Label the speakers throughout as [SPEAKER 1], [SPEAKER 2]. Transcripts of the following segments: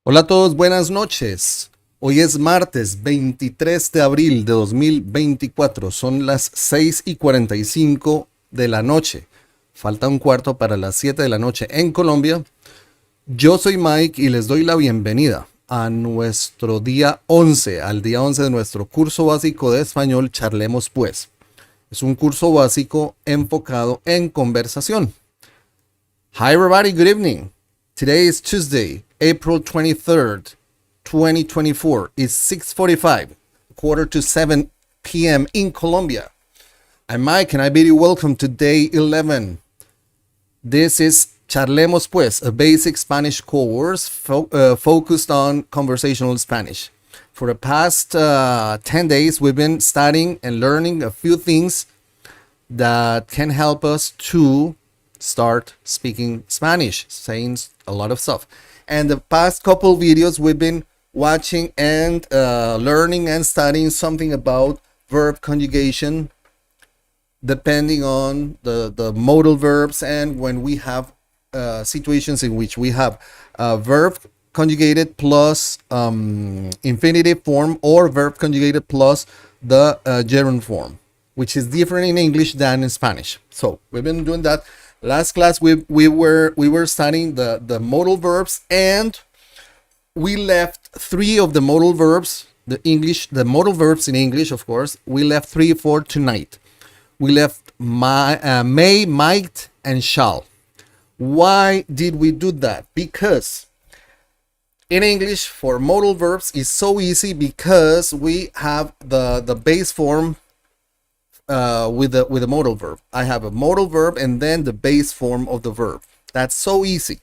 [SPEAKER 1] Hola a todos, buenas noches. Hoy es martes 23 de abril de 2024. Son las 6:45 de la noche. Falta un cuarto para las 7 de la noche en Colombia. Yo soy Mike y les doy la bienvenida a nuestro día 11, al día 11 de nuestro curso básico de español Charlemos Pues. Es un curso básico enfocado en conversación. Hi everybody, good evening. Today is Tuesday, April 23rd, 2024. It's 6:45, quarter to 7 p.m. in Colombia. I'm Mike and I bid you welcome to day 11. This is Charlemos Pues, a basic Spanish course focused on conversational Spanish. For the past 10 days, we've been studying and learning a few things that can help us to start speaking Spanish, saying a lot of stuff. And the past couple videos, we've been watching and learning and studying something about verb conjugation, depending on the modal verbs, and when we have situations in which we have verb conjugated plus infinitive form, or verb conjugated plus the gerund form, which is different in English than in Spanish. So we've been doing that. Last class we were studying the modal verbs, and we left three of the modal verbs, the modal verbs in English, of course. We left three for tonight. We left may, might, and shall. Why did we do that? Because in English, for modal verbs, it's so easy because we have the base form with a modal verb. I have a modal verb and then the base form of the verb. That's so easy.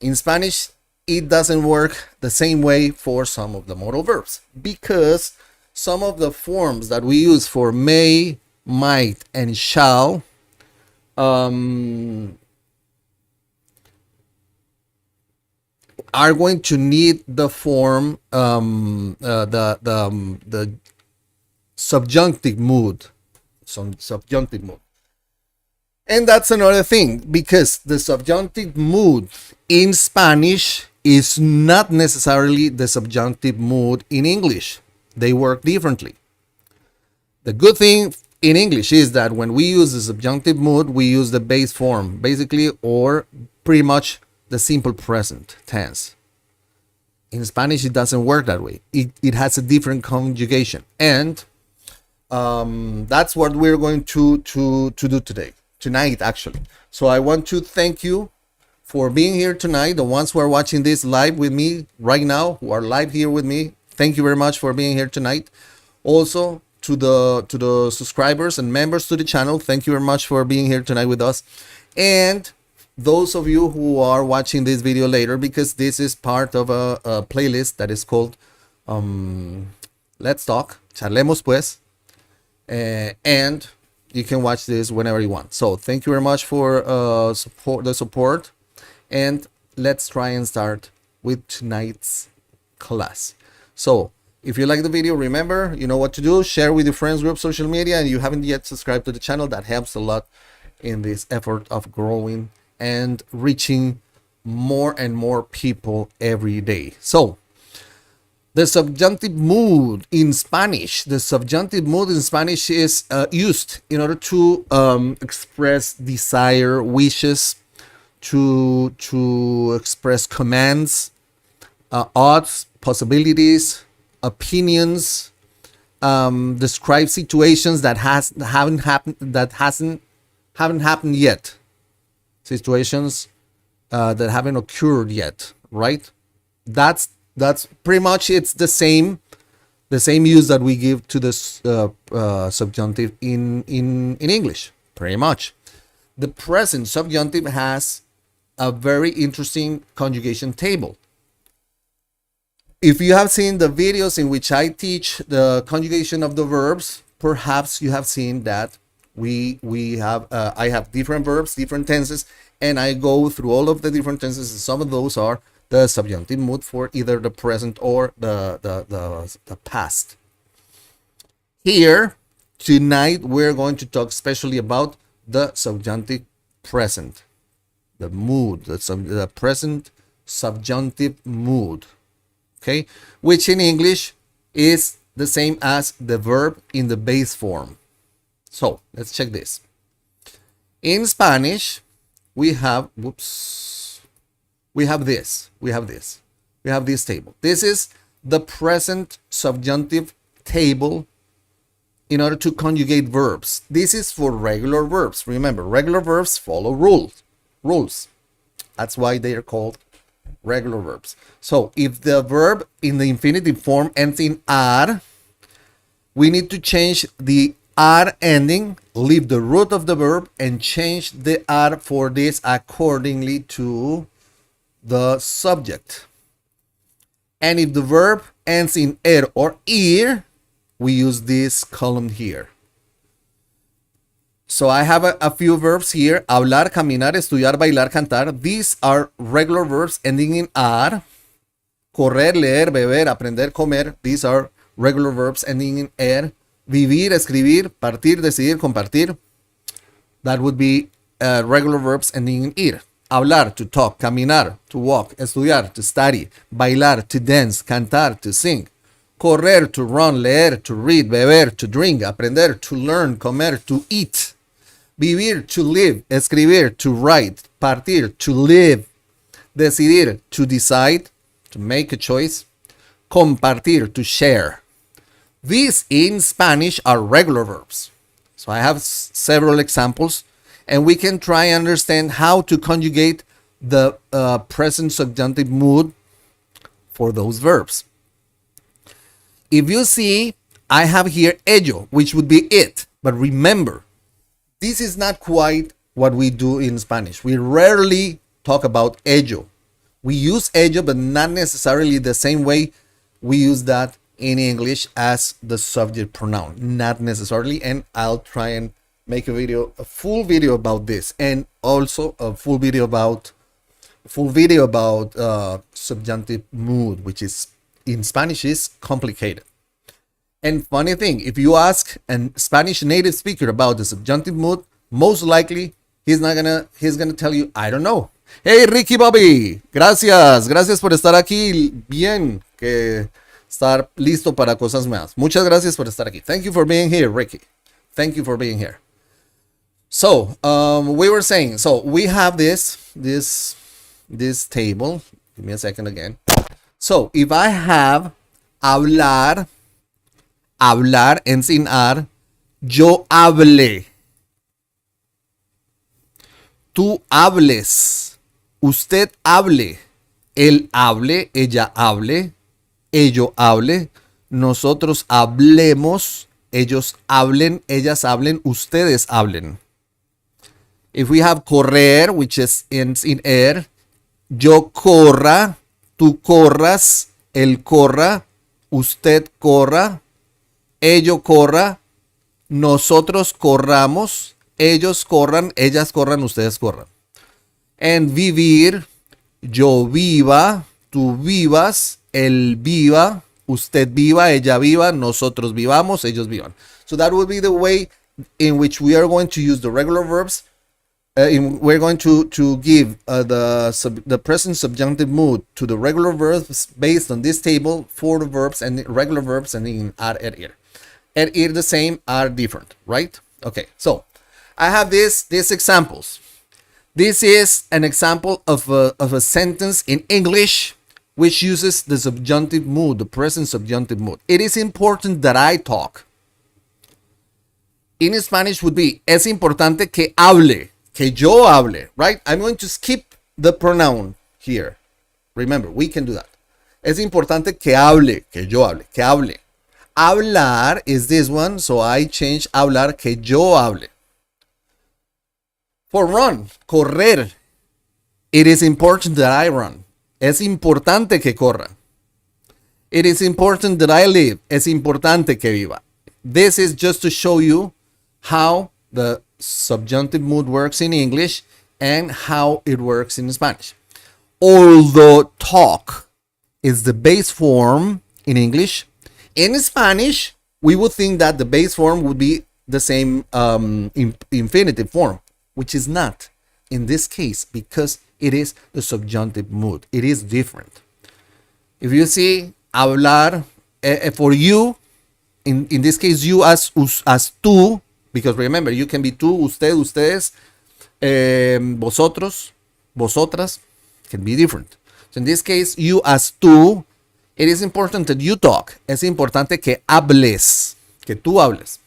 [SPEAKER 1] In Spanish, it doesn't work the same way for some of the modal verbs, because some of the forms that we use for may, might, and shall are going to need the form the subjunctive mood. Some subjunctive mood. And that's another thing, because the subjunctive mood in Spanish is not necessarily the subjunctive mood in English. They work differently. The good thing in English is that when we use the subjunctive mood, we use the base form, basically, or pretty much the simple present tense. In Spanish, it doesn't work that way. It has a different conjugation. And that's what we're going to do tonight, actually. So I want to thank you for being here tonight. The ones who are watching this live with me right now, who are live here with me, thank you very much for being here tonight. Also, to the subscribers and members to the channel, thank you very much for being here tonight with us. And those of you who are watching this video later, because this is part of a playlist that is called Let's Talk, Charlemos Pues. And you can watch this whenever you want. So thank you very much for the support, and let's try and start with tonight's class. So if you like the video, remember, you know what to do. Share with your friends, group, social media, and you haven't yet subscribed to the channel. That helps a lot in this effort of growing and reaching more and more people every day. So the subjunctive mood in Spanish. The subjunctive mood in Spanish is used in order to express desire, wishes, to express commands, odds, possibilities, opinions, describe situations that haven't happened yet, situations that haven't occurred yet. Right? That's pretty much, it's the same use that we give to this subjunctive in English, pretty much. The present subjunctive has a very interesting conjugation table. If you have seen the videos in which I teach the conjugation of the verbs, perhaps you have seen that we have I have different verbs, different tenses, and I go through all of the different tenses, and some of those are the subjunctive mood for either the present or the past. Here tonight we're going to talk especially about the subjunctive present, the mood, the present subjunctive mood, okay? Which in English is the same as the verb in the base form. So let's check this. In Spanish, we have this table. This is the present subjunctive table in order to conjugate verbs. This is for regular verbs. Remember, regular verbs follow rules. That's why they are called regular verbs. So if the verb in the infinitive form ends in ar, we need to change the ar ending, leave the root of the verb, and change the ar for this accordingly to the subject. And if the verb ends in er or ir, we use this column here. So I have a few verbs here: hablar, caminar, estudiar, bailar, cantar. These are regular verbs ending in ar. Correr, leer, beber, aprender, comer. These are regular verbs ending in er. Vivir, escribir, partir, decidir, compartir. That would be regular verbs ending in ir. Hablar, to talk. Caminar, to walk. Estudiar, to study. Bailar, to dance. Cantar, to sing. Correr, to run. Leer, to read. Beber, to drink. Aprender, to learn. Comer, to eat. Vivir, to live. Escribir, to write. Partir, to live. Decidir, to decide, to make a choice. Compartir, to share. These in Spanish are regular verbs. So I have several examples, and we can try and understand how to conjugate the present subjunctive mood for those verbs. If you see, I have here ello, which would be it. But remember, this is not quite what we do in Spanish. We rarely talk about ello. We use ello, but not necessarily the same way we use that in English as the subject pronoun. Not necessarily. And I'll try and make a full video about this, and also a full video about subjunctive mood, which is in Spanish is complicated. And funny thing, if you ask a Spanish native speaker about the subjunctive mood, most likely he's gonna tell you, I don't know. Hey Ricky Bobby, gracias por estar aquí. Bien, que estar listo para cosas nuevas. Muchas gracias por estar aquí. Thank you for being here, Ricky. Thank you for being here. So we were saying, so we have this table. Give me a second again. So if I have hablar ends in ar, yo hable, tú hables, usted hable, él hable, ella hable, ello hable, nosotros hablemos, ellos hablen, ellas hablen, ustedes hablen. If we have correr, which ends in er, yo corra, tú corras, él corra, usted corra, ello corra, nosotros corramos, ellos corran, ellas corran, ustedes corran. And vivir, yo viva, tú vivas, él viva, usted viva, ella viva, nosotros vivamos, ellos vivan. So that would be the way in which we are going to use the regular verbs. We're going to give the present subjunctive mood to the regular verbs based on this table for the verbs and regular verbs and in ar, er, ir. Er, ir the same, are different, right? Okay, so I have these examples. This is an example of a sentence in English which uses the subjunctive mood, the present subjunctive mood. It is important that I talk. In Spanish would be, es importante que hable, que yo hable, right? I'm going to skip the pronoun here. Remember, we can do that. Es importante que hable, que yo hable, que hable. Hablar is this one, so I change hablar, que yo hable. For run, correr, it is important that I run. Es importante que corra. It is important that I live. Es importante que viva. This is just to show you how the subjunctive mood works in English and how it works in Spanish. Although talk is the base form in English, in Spanish, we would think that the base form would be the same infinitive form, which is not in this case, because it is the subjunctive mood. It is different. If you see hablar, for you, in this case, you as tú, because remember, you can be tú, usted, ustedes, vosotros, vosotras, can be different. So in this case, you as tú, it is important that you talk. Es importante que hables, que tú hables.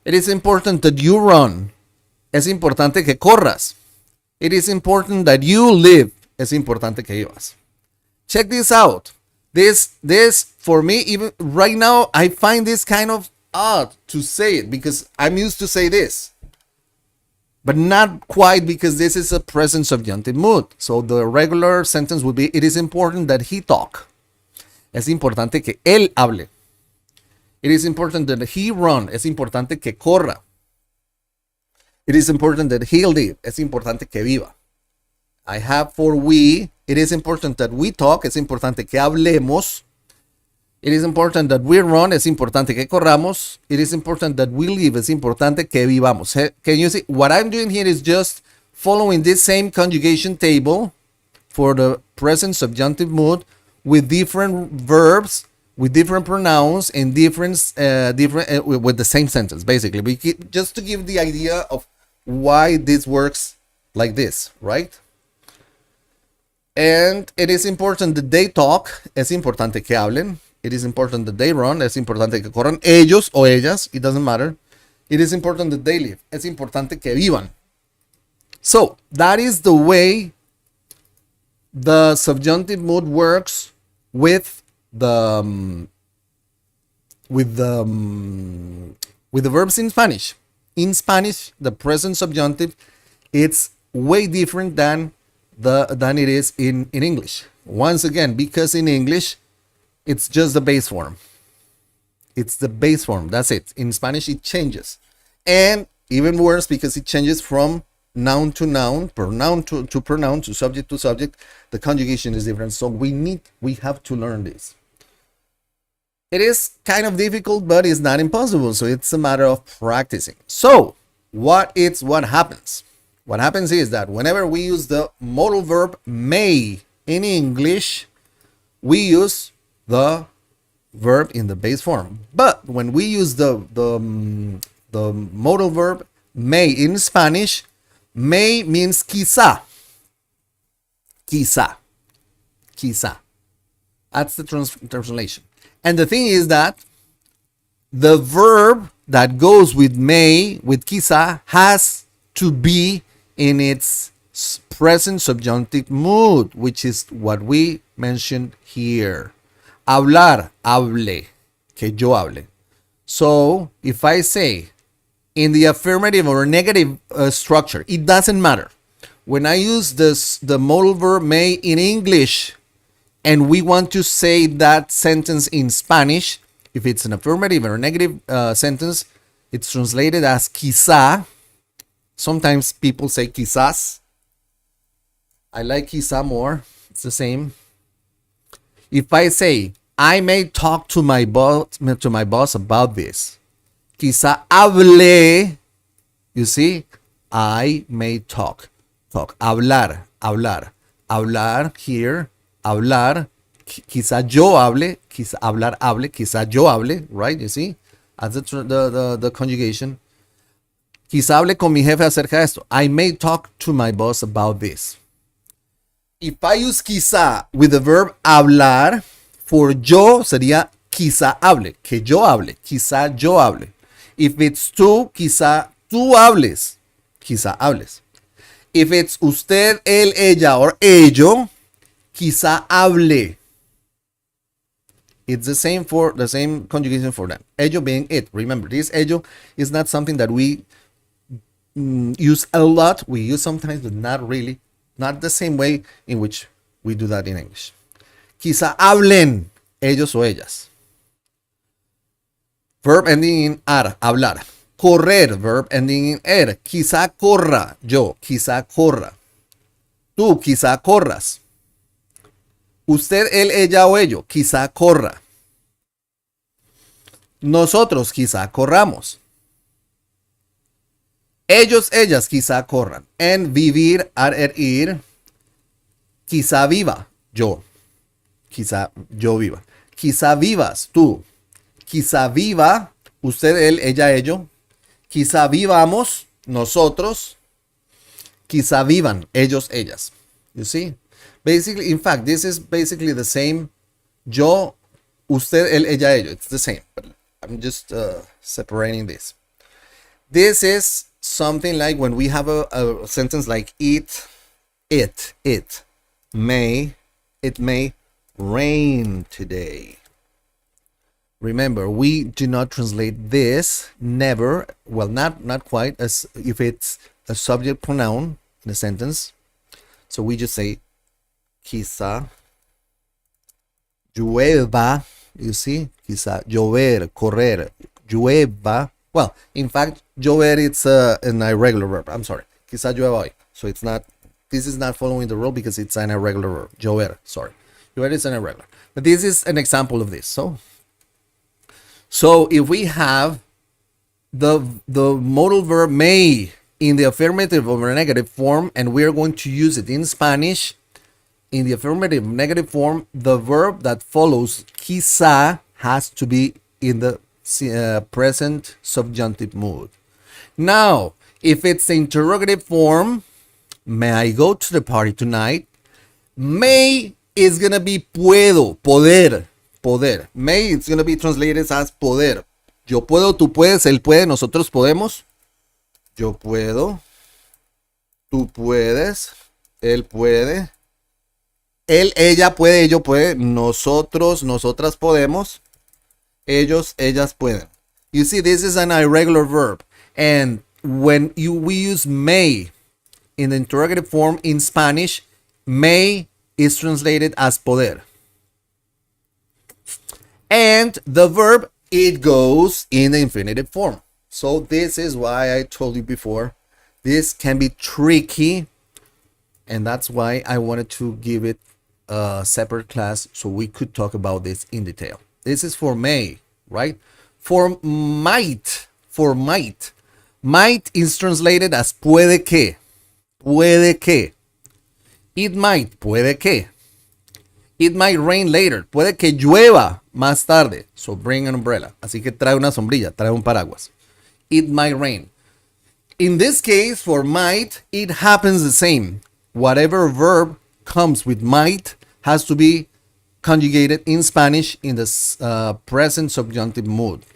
[SPEAKER 1] It is important that you run. Es importante que corras. It is important that you live. Es importante que vivas. Check this out. This for me, even right now, I find this kind of odd to say it because I'm used to say this. But not quite, because this is a present subjunctive mood. So the regular sentence would be, it is important that he talk. Es importante que él hable. It is important that he run. Es importante que corra. It is important that he live. Es importante que viva. I have for we. It is important that we talk. Es importante que hablemos. It is important that we run. Es importante que corramos. It is important that we live. Es importante que vivamos. Can you see? What I'm doing here is just following this same conjugation table for the present subjunctive mood with different verbs, with different pronouns, and with the same sentence, basically. Just to give the idea of why this works like this, right? And it is important that they talk. Es importante que hablen. It is important that they run. Es importante que corran. Ellos o ellas, it doesn't matter. It is important that they live. Es importante que vivan. So that is the way the subjunctive mood works with the verbs in Spanish. In Spanish, the present subjunctive, it's way different than it is in English. Once again, because in English, it's just the base form. It's the base form. That's it. In Spanish, it changes. And even worse, because it changes from noun to noun, pronoun to pronoun, to subject to subject. The conjugation is different. So we have to learn this. It is kind of difficult, but it's not impossible. So it's a matter of practicing. So what happens? What happens is that whenever we use the modal verb may in English, we use the verb in the base form. But when we use the modal verb may in Spanish, may means quizá. Quizá. Quizá. That's the translation. And the thing is that the verb that goes with may, with quizá, has to be in its present subjunctive mood, which is what we mentioned here. Hablar, hable, que yo hable. So if I say in the affirmative or negative structure, it doesn't matter. When I use the modal verb may in English, and we want to say that sentence in Spanish, if it's an affirmative or negative sentence, it's translated as quizá. Sometimes people say quizás. I like quizá more. It's the same. If I say, I may talk to my boss about this. Quizá hable. You see, I may talk. Hablar. Hablar here. Hablar. Quizá yo hable. Quizá hablar hable. Quizá yo hable. Right? You see? That's the conjugation. Quizá hable con mi jefe acerca de esto. I may talk to my boss about this. If I use quizá with the verb hablar, for yo sería quizá hable, que yo hable, quizá yo hable. If it's tú, quizá tú hables, quizá hables. If it's usted, él, ella, or ello, quizá hable. It's the same conjugation for them. Ello being it. Remember, this ello is not something that we use a lot. We use sometimes, but not really. Not the same way in which we do that in English. Quizá hablen ellos o ellas. Verb ending in ar, hablar. Correr, verb ending in er. Quizá corra, yo, quizá corra. Tú, quizá corras. Usted, él, ella o ello, quizá corra. Nosotros, quizá corramos. Ellos, ellas quizá corran. En vivir, ar, ir. Quizá viva, yo. Quizá yo viva. Quizá vivas, tú. Quizá viva, usted, él, ella, ello. Quizá vivamos, nosotros. Quizá vivan, ellos, ellas. You see? Basically, in fact, this is basically the same. Yo, usted, él, ella, ello. It's the same. But I'm just separating this. This is something like when we have a sentence like it may rain today. Remember, we do not translate this, never, well, not quite, as if it's a subject pronoun in a sentence. So we just say, quizá llueva, you see? Quizá llover, correr, llueva. Well, in fact, llover, it's an irregular verb. I'm sorry. Quizá llueva hoy. So it's not, this is not following the rule because it's an irregular verb. Llover, sorry. Llover is an irregular. But this is an example of this. So if we have the modal verb may in the affirmative or negative form, and we're going to use it in Spanish, in the affirmative negative form, the verb that follows quizá has to be in the present subjunctive mood. Now, if it's the interrogative form, may I go to the party tonight? May is going to be puedo, poder. May, it's going to be translated as poder. Yo puedo, tú puedes, él puede, nosotros podemos. Yo puedo, tú puedes, él puede. Él, ella puede, ello puede. Nosotros, nosotras podemos. Ellos, ellas pueden. You see, this is an irregular verb. And when we use may in the interrogative form in Spanish, may is translated as poder. And the verb, it goes in the infinitive form. So this is why I told you before, this can be tricky. And that's why I wanted to give it a separate class so we could talk about this in detail. This is for may, right? For might, might is translated as puede que. It might, puede que. It might rain later. Puede que llueva más tarde. So bring an umbrella. Así que trae una sombrilla, trae un paraguas. It might rain. In this case, for might, it happens the same. Whatever verb comes with might has to be conjugated in Spanish in the present subjunctive mood.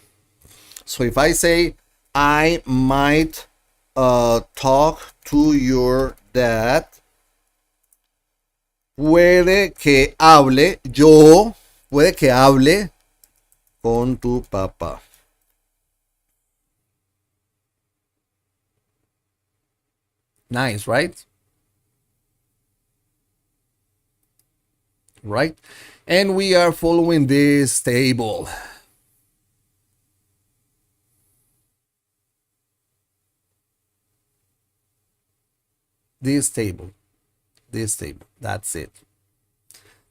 [SPEAKER 1] So if I say, I might talk to your dad, puede que hable, yo, puede que hable con tu papá. Nice, right? Right? And we are following this table. This table. That's it.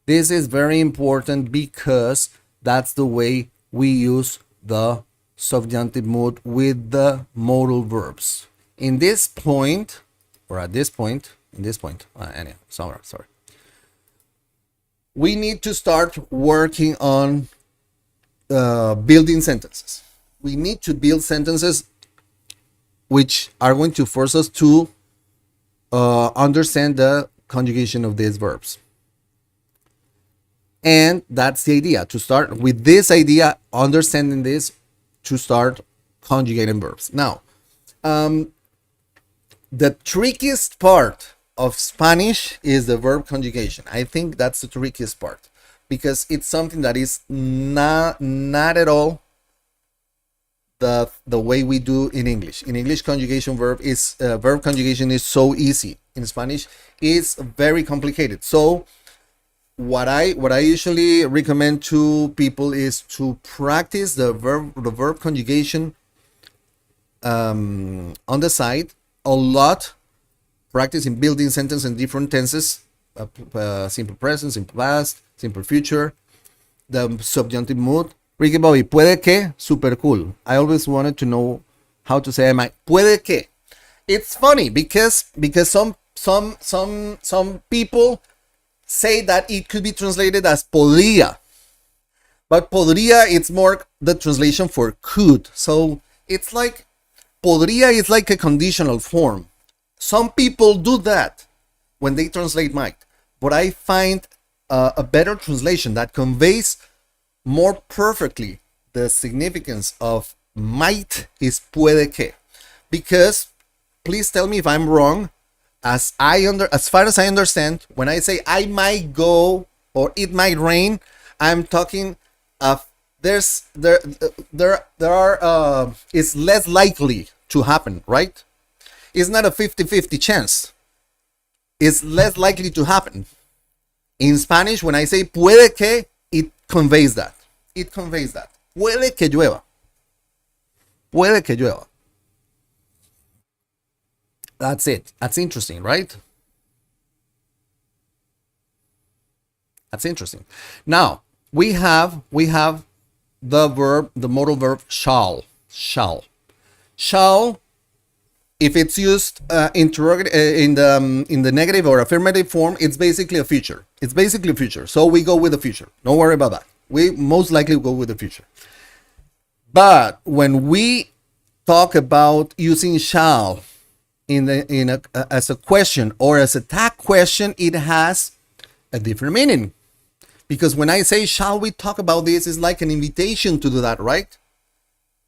[SPEAKER 1] This is very important because that's the way we use the subjunctive mood with the modal verbs. In this point, or at this point, anyway, sorry. We need to start working on building sentences. We need to build sentences which are going to force us to understand the conjugation of these verbs. And that's the idea, to start with this idea, understanding this, to start conjugating verbs. Now, the trickiest part of Spanish is the verb conjugation. I think that's the trickiest part because it's something that is not at all the way we do in English. In English, verb conjugation is so easy. In Spanish, it's very complicated. So what I usually recommend to people is to practice the verb conjugation on the side a lot. Practice in building sentences in different tenses, simple present, simple past, simple future, the subjunctive mood. Ricky Bobby, puede que, super cool. I always wanted to know how to say puede que. It's funny because some people say that it could be translated as podría. But podría, it's more the translation for could. So it's like, podría is like a conditional form. Some people do that when they translate might. But I find a better translation that conveys more perfectly the significance of might is puede que. Because, please tell me if I'm wrong, as far as I understand, when I say I might go or it might rain, I'm talking of it's less likely to happen, right? It's not a 50-50 chance. It's less likely to happen. In Spanish, when I say puede que, it conveys that. It conveys that. Puede que llueva. Puede que llueva. That's it. That's interesting, right? That's interesting. Now, we have the verb, the modal verb shall. Shall. Shall, if it's used in the negative or affirmative form, it's basically a future. It's basically a future. So we go with the future. Don't worry about that. We most likely go with the future. But when we talk about using shall as a question or as a tag question, it has a different meaning. Because when I say, shall we talk about this, it's like an invitation to do that, right?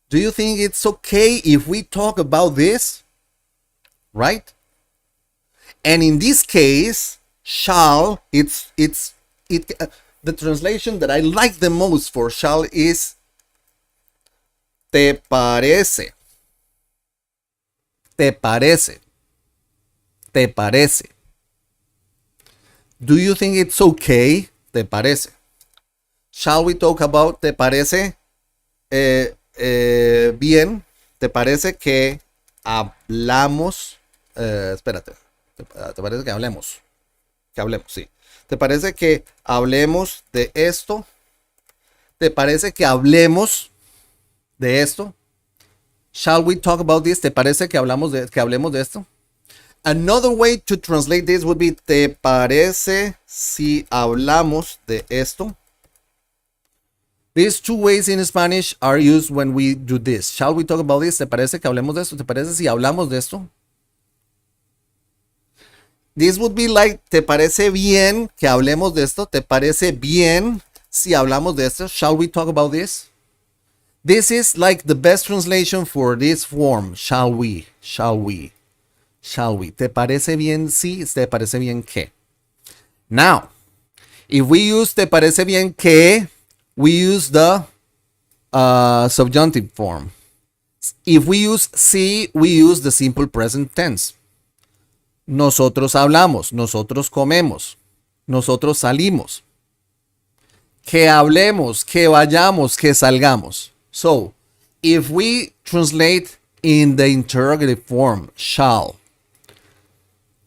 [SPEAKER 1] Do you think it's okay if we talk about this? Right? And in this case, shall, the translation that I like the most for shall is te parece. Te parece. Te parece. Do you think it's okay? Te parece. Shall we talk about te parece bien? ¿Te parece que hablamos? Espérate. ¿Te parece que hablemos? Que hablemos, sí. ¿Te parece que hablemos de esto? ¿Te parece que hablemos de esto? Shall we talk about this? ¿Te parece que hablemos de esto? Another way to translate this would be, ¿te parece si hablamos de esto? These two ways in Spanish are used when we do this. Shall we talk about this? ¿Te parece que hablemos de esto? ¿Te parece si hablamos de esto? This would be like, ¿te parece bien que hablemos de esto? ¿Te parece bien si hablamos de esto? Shall we talk about this? This is like the best translation for this form. Shall we? Shall we? Shall we? ¿Te parece bien si? ¿Te parece bien que? Now, if we use te parece bien que, we use the subjunctive form. If we use si, we use the simple present tense. Nosotros hablamos, nosotros comemos, nosotros salimos. Que hablemos, que vayamos, que salgamos. So, if we translate in the interrogative form, shall,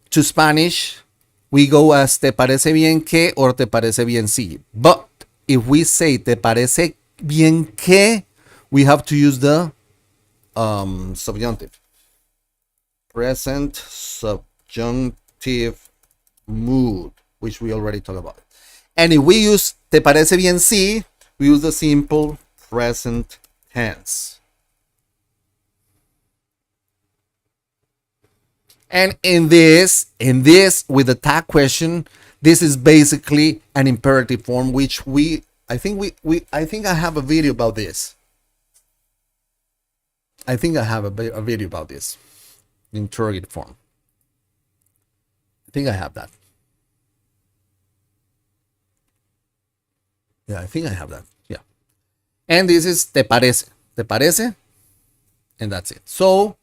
[SPEAKER 1] to Spanish, we go as te parece bien que or te parece bien si. But if we say te parece bien que, we have to use the subjunctive. Present subjunctive mood, which we already talked about. And if we use te parece bien si, we use the simple present tense. And in this, with the tag question, this is basically an imperative form, which I think I have a video about this. I think I have a video about this. Interrogative form. I think I have that. Yeah, I think I have that. Yeah. And this is te parece. Te parece? And that's it. So,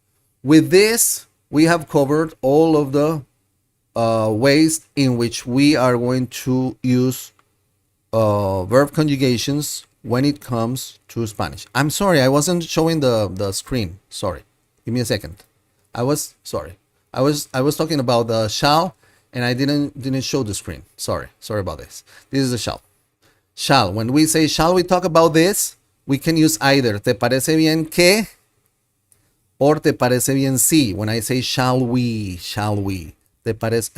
[SPEAKER 1] with this, we have covered all of the ways in which we are going to use verb conjugations when it comes to Spanish. I'm sorry, I wasn't showing the screen. Sorry. Give me a second. I was talking about the shall, and I didn't show the screen. Sorry about this. This is the shall. Shall. When we say shall we talk about this, we can use either te parece bien que or te parece bien si. When I say shall we, te parece,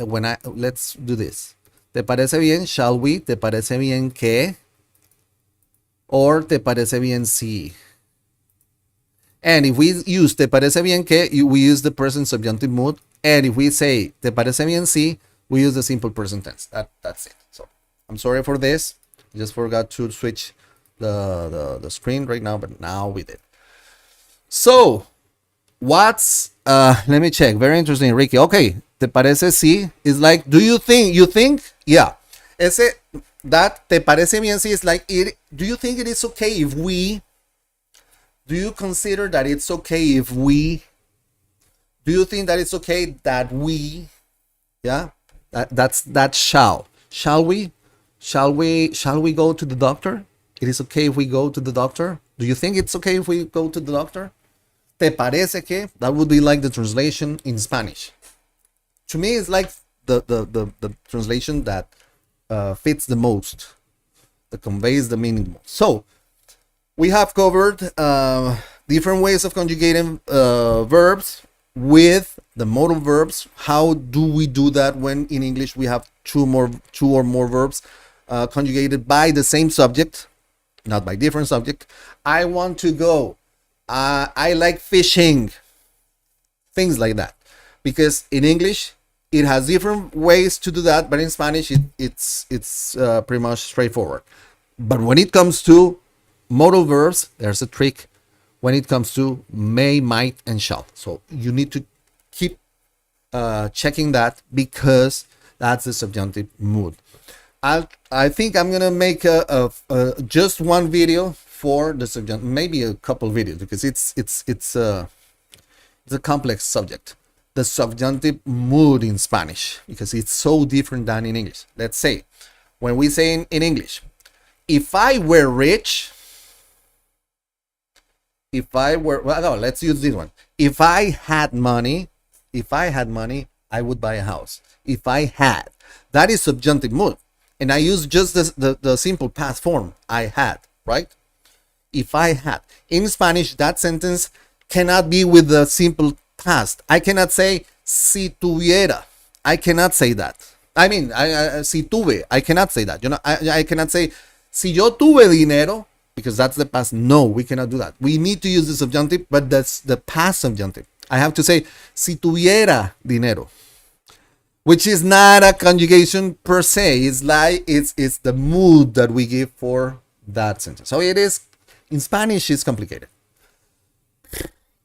[SPEAKER 1] let's do this. ¿Te parece bien? Shall we? ¿Te parece bien que? Or ¿te parece bien si? And if we use ¿te parece bien que? We use the present subjunctive mood. And if we say ¿te parece bien si? We use the simple present tense. That's it. So I'm sorry for this. I just forgot to switch the screen right now, but now we did. So what's let me check. Very interesting, Ricky. Okay, ¿te parece si? It's like, do you think? You think? Yeah. That ¿te parece bien si? Is like, do you think it is okay if we? Do you consider that it's okay if we? Do you think that it's okay that we? Yeah, that's shall. Shall we? Shall we go to the doctor? It is okay if we go to the doctor. Do you think it's okay if we go to the doctor? ¿Te parece que? That would be like the translation in Spanish. To me, it's like the translation that fits the most, that conveys the meaning most. So we have covered different ways of conjugating verbs with the modal verbs. How do we do that when in English we have two or more verbs conjugated by the same subject, not by different subject? I want to go. I like fishing. Things like that. Because in English, it has different ways to do that, but in Spanish, it's pretty much straightforward. But when it comes to modal verbs, there's a trick. When it comes to may, might, and shall. So you need to keep checking that, because that's the subjunctive mood. I think I'm gonna make just one video for the subjunctive, maybe a couple videos, because it's a complex subject. The subjunctive mood in Spanish, because it's so different than in English. Let's say, when we say in English, if I were rich, let's use this one. If I had money, I would buy a house. If I had, that is subjunctive mood. And I use just the simple past form, I had, right? If I had. In Spanish, that sentence cannot be with the simple past. I cannot say si tuviera. I cannot say that. I mean, si tuve. I cannot say that. You know, I cannot say si yo tuve dinero, because that's the past. No, we cannot do that. We need to use the subjunctive, but that's the past subjunctive. I have to say si tuviera dinero, which is not a conjugation per se. It's like it's the mood that we give for that sentence. So it is, in Spanish, it's complicated.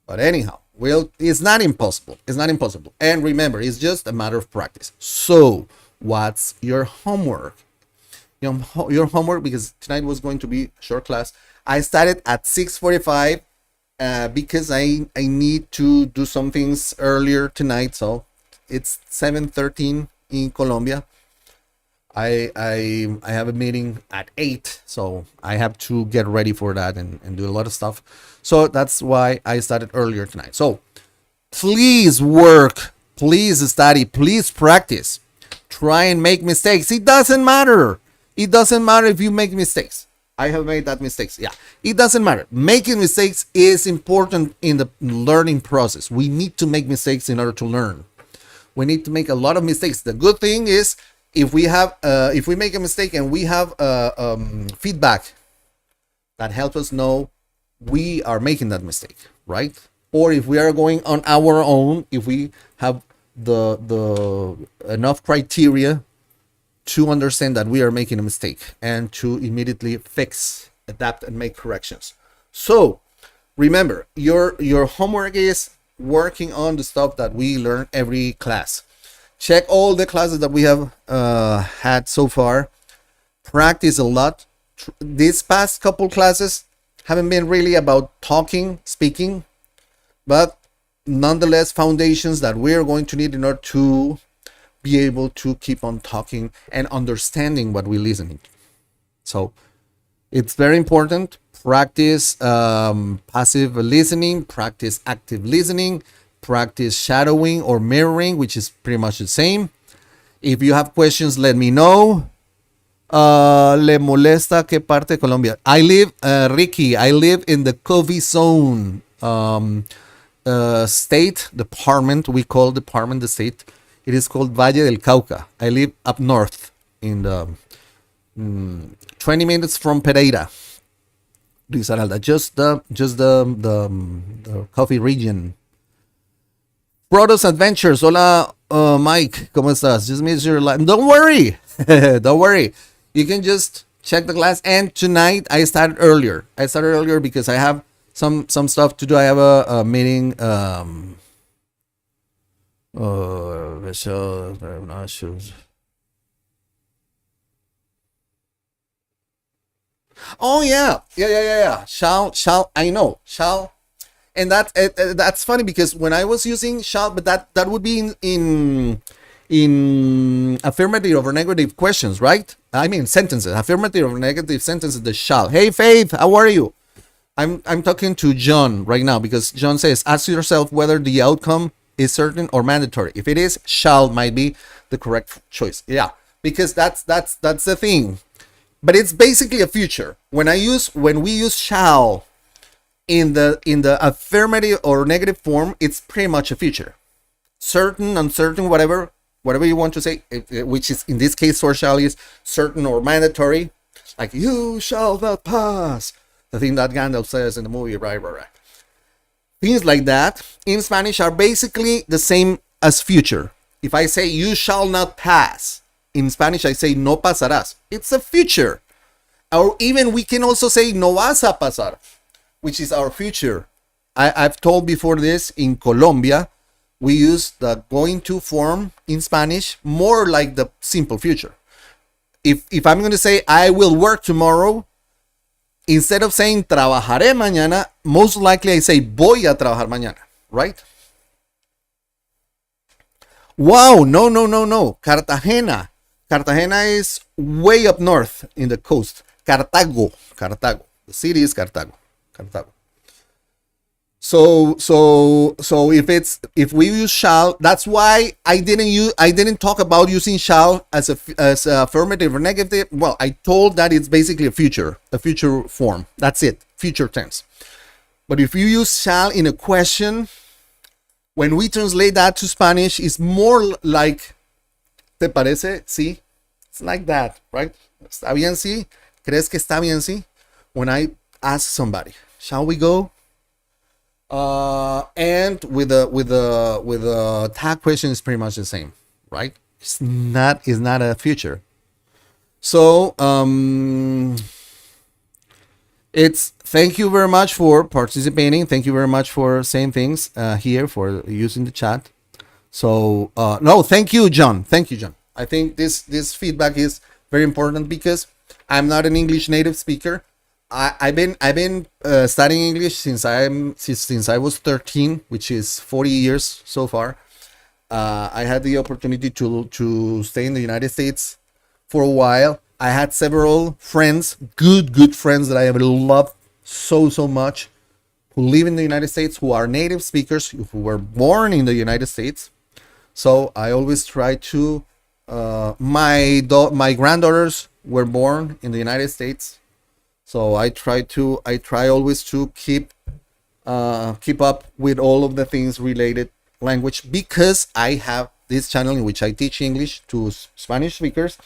[SPEAKER 1] But anyhow, well, it's not impossible. It's not impossible. And remember, it's just a matter of practice. So what's your homework? Your homework, because tonight was going to be a short class. I started at 6:45 because I need to do some things earlier tonight. So it's 7:13 in Colombia. I have a meeting at 8, so I have to get ready for that and do a lot of stuff. So that's why I started earlier tonight. So please work, please study, please practice. Try and make mistakes. It doesn't matter. It doesn't matter if you make mistakes. I have made that mistakes. Yeah, it doesn't matter. Making mistakes is important in the learning process. We need to make mistakes in order to learn. We need to make a lot of mistakes. The good thing is, if we make a mistake and we have feedback that helps us know we are making that mistake, right? Or if we are going on our own, if we have the enough criteria to understand that we are making a mistake and to immediately fix, adapt, and make corrections. So remember, your homework is working on the stuff that we learn every class. Check all the classes that we have had so far. Practice a lot. These past couple classes haven't been really about talking, speaking, but nonetheless foundations that we're going to need in order to be able to keep on talking and understanding what we're listening to. So it's very important. Practice passive listening, practice active listening, practice shadowing or mirroring, which is pretty much the same. If you have questions, let me know. ¿Le molesta qué parte de Colombia? I live, Ricky, I live in the COVID zone state, department. We call department the state. It is called Valle del Cauca. I live up north. 20 minutes from Pereira, Risaralda, the coffee region. Protos Adventures, hola, Mike, ¿cómo estás? Just miss your life. Don't worry, don't worry. You can just check the class. And tonight I started earlier. Because I have some stuff to do. I have a meeting. Oh yeah. Shall I know shall, and that's funny because when I was using shall, but that would be in affirmative or negative questions, right? I mean sentences, affirmative or negative sentences. The shall. Hey Faith, how are you? I'm talking to John right now because John says, ask yourself whether the outcome is certain or mandatory. If it is, shall might be the correct choice. Yeah, because that's the thing. But it's basically a future. When we use shall in the affirmative or negative form, it's pretty much a future. Certain, uncertain, whatever you want to say, which is in this case for shall is certain or mandatory. Like you shall not pass. The thing that Gandalf says in the movie, right. Things like that in Spanish are basically the same as future. If I say you shall not pass, in Spanish I say no pasarás. It's a future. Or even we can also say no vas a pasar, which is our future. I've told before this, in Colombia, we use the going to form in Spanish more like the simple future. If I'm going to say I will work tomorrow, instead of saying trabajaré mañana, most likely I say voy a trabajar mañana, right? Wow, no. Cartagena is way up north in the coast. Cartago. The city is Cartago. So if we use shall, that's why I didn't talk about using shall as affirmative or negative. Well, I told that it's basically a future form. That's it, future tense. But if you use shall in a question, when we translate that to Spanish, it's more like ¿te parece? Sí. It's like that, right? ¿Está bien, sí? ¿Crees que está bien, sí? When I ask somebody, shall we go? And with the tag question is pretty much the same, right? It's not a future. So it's thank you very much for participating. Thank you very much for saying things here, for using the chat. So no, thank you, John. I think this feedback is very important because I'm not an English native speaker. I've been studying English since I was 13, which is 40 years so far. I had the opportunity to stay in the United States for a while. I had several friends, good friends that I have loved so much, who live in the United States, who are native speakers, who were born in the United States. So I always try to. My granddaughters were born in the United States. So I try always to keep up with all of the things related language, because I have this channel in which I teach English to Spanish speakers,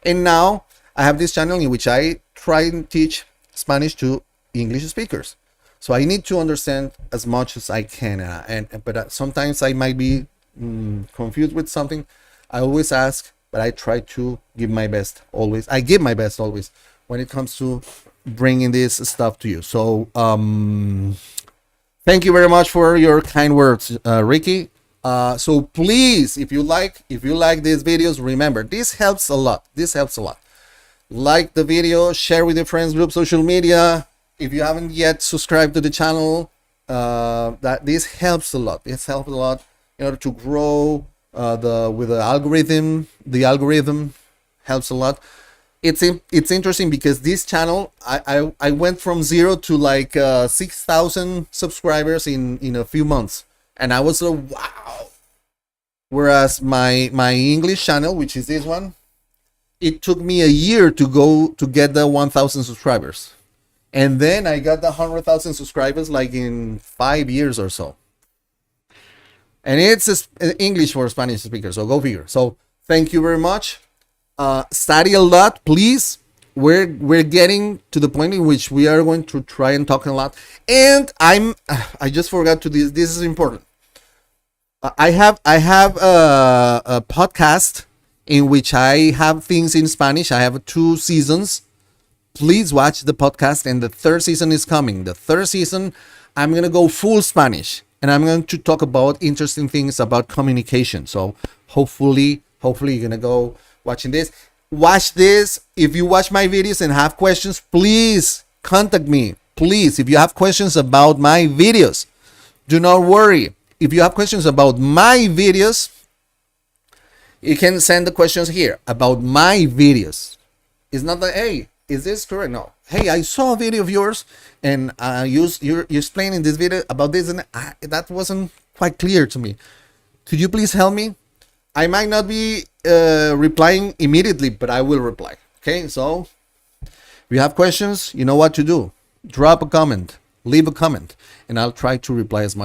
[SPEAKER 1] and now I have this channel in which I try and teach Spanish to English speakers. So I need to understand as much as I can, but sometimes I might be confused with something. I always ask, but I try to give my best always. I give my best always when it comes to bringing this stuff to you. So thank you very much for your kind words, Ricky. So please, if you like these videos, remember, this helps a lot. Like the video, share with your friends group, social media. If you haven't yet subscribed to the channel, that this helps a lot. It helps a lot in order to grow with the algorithm. The algorithm helps a lot. It's interesting because this channel, I went from 0 to like 6,000 subscribers in a few months, and I was wow. Whereas my English channel, which is this one, it took me a year to get the 1,000 subscribers, and then I got the 100,000 subscribers like in 5 years or so. And it's English for Spanish speakers, so go figure. So thank you very much. Study a lot, please. We're getting to the point in which we are going to try and talk a lot. And I just forgot to this. This is important. I have a podcast in which I have things in Spanish. I have 2 seasons. Please watch the podcast, and the 3rd season is coming. The 3rd season, I'm gonna go full Spanish, and I'm going to talk about interesting things about communication. So hopefully you're gonna go watching this. Watch this. If you watch my videos and have questions, please contact me. Please, if you have questions about my videos, do not worry. If you have questions about my videos, you can send the questions here about my videos. It's not that, hey, is this correct? No. Hey, I saw a video of yours, and you're explaining this video about this, and that wasn't quite clear to me. Could you please help me? I might not be replying immediately, but I will reply. Okay, so if you have questions, you know what to do. Drop a comment, leave a comment, and I'll try to reply as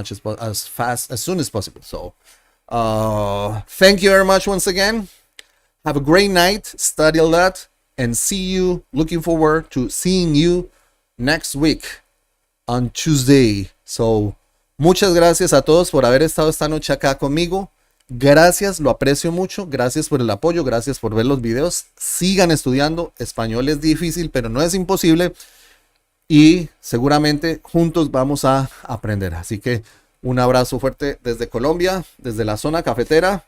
[SPEAKER 1] soon as possible. So thank you very much once again. Have a great night, study a lot, and looking forward to seeing you next week on Tuesday. So muchas gracias a todos por haber estado esta noche acá conmigo. Gracias, lo aprecio mucho. Gracias por el apoyo, gracias por ver los videos. Sigan estudiando. Español es difícil, pero no es imposible. Y seguramente juntos vamos a aprender. Así que un abrazo fuerte desde Colombia, desde la zona cafetera.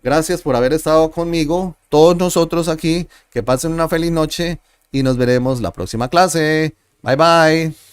[SPEAKER 1] Gracias por haber estado conmigo, todos nosotros aquí. Que pasen una feliz noche y nos veremos la próxima clase. Bye bye.